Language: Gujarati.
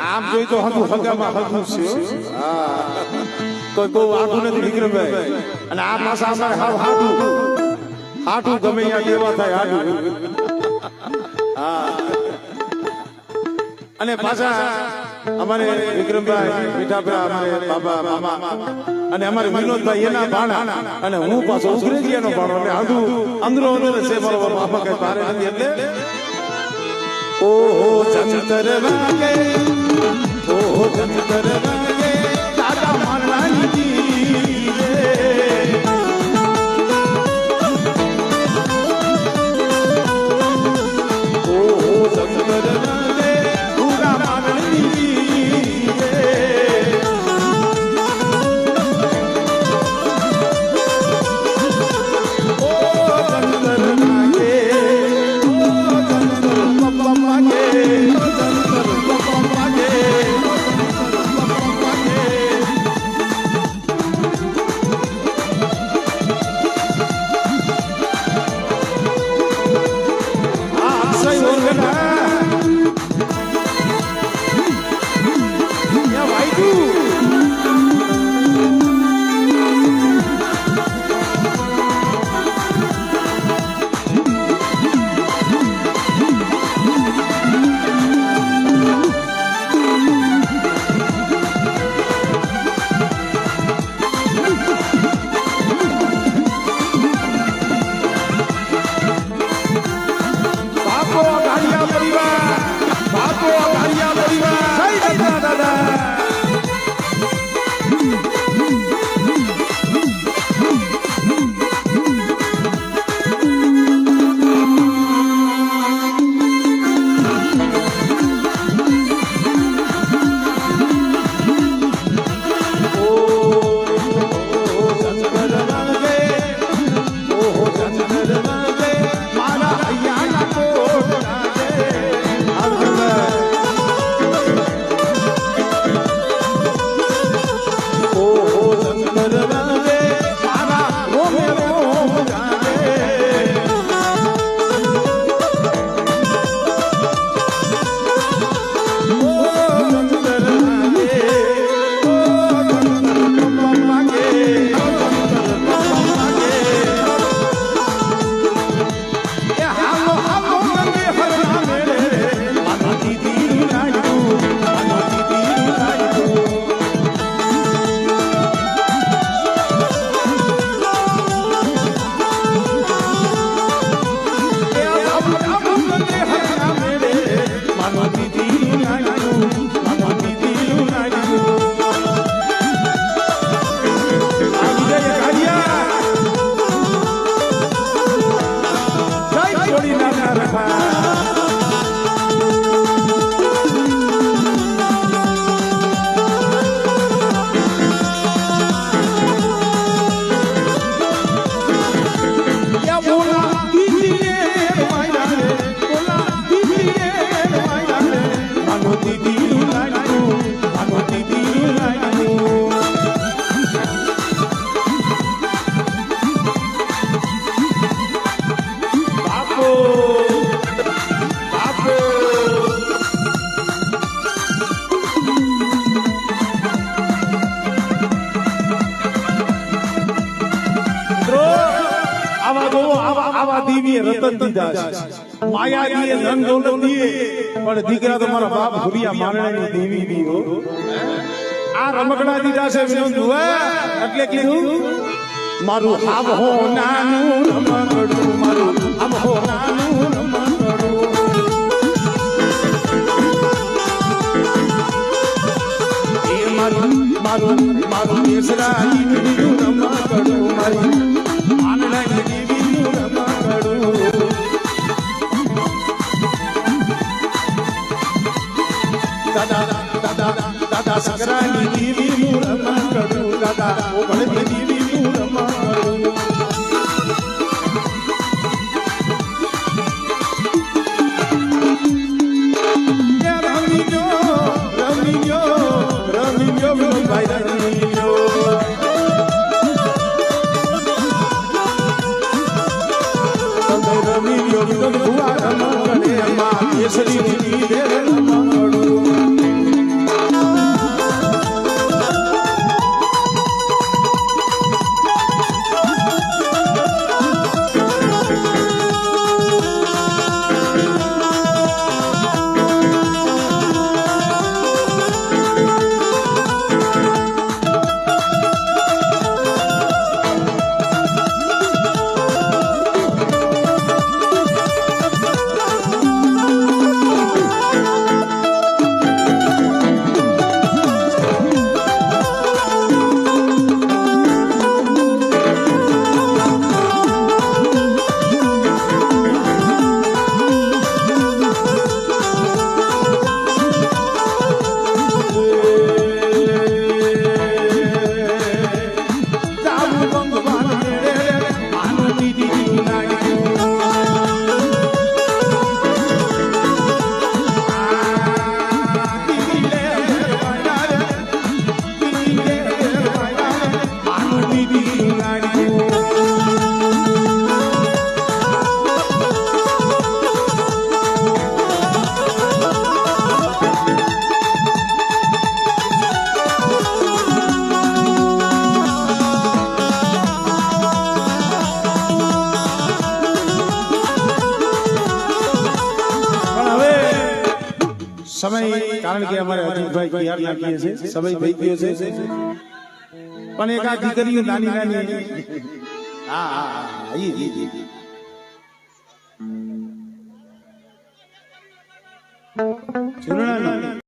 આમ જોઈ તો હગું હગામાં હગું છે કોઈ બહુ આખું નથી વિક્રમભાઈ અને આ પાછા અમારે હાટું ગમે ત્યાં દેવા થાય હાટું અને પાછા અમારે વિક્રમભાઈ મીઠાભાઈ અમારે બાબા મામા અને અમારે વિનોદભાઈ એના ભાણા અને હું પાછો ઉઘરેજીયાનો ભાણો એટલે હાટું અંદરો અંદર છે મારો બાપા કઈ ભારે નથી એટલે ઓહો જંતર વાગે ઓહો જંતર વાગે દાદા માનવાની જી ઓહો જંતર વાગે પૂરા માનવાની જી ઓ જંતર વાગે યા બોલા દીદી રે માયા રે બોલા દીદી રે માયા રે માનો દીદી લાડુ માનો દીદી લાડુ બાપો બાપો આવા દીવીએ રતન દીધા છે માયા દીએ ધન દોલત દીએ પણ દીકરા તો મારા બાપ ભુરિયા મારણાની દેવી દીઓ આ રમકડા દીધા છે વિનોદ એટલે કીધું મારું આબ હો નાનું રમકડું મારું આબ હો નાનું રમકડું એ મારું મારું મારું દેશરા દીકરીનું રમકડું મારી માનડાની દેવીનું રમકડું દાદા દાદા દાદા સગરાની દેવીનું રમકડું દાદા ઓગળની દેવીનું રમકડું રમી ગયો ભાઈ રમી ગયો રમી ગયો ભુવા રમકડે માં કેસરી દીવે રમકડું સમય કારણ કે અમારે અજીતભાઈ તૈયાર નાખીએ છે સમય થઈ ગયો છે પણ એક આ દીકરીઓ નાની નાની હા હા ઈ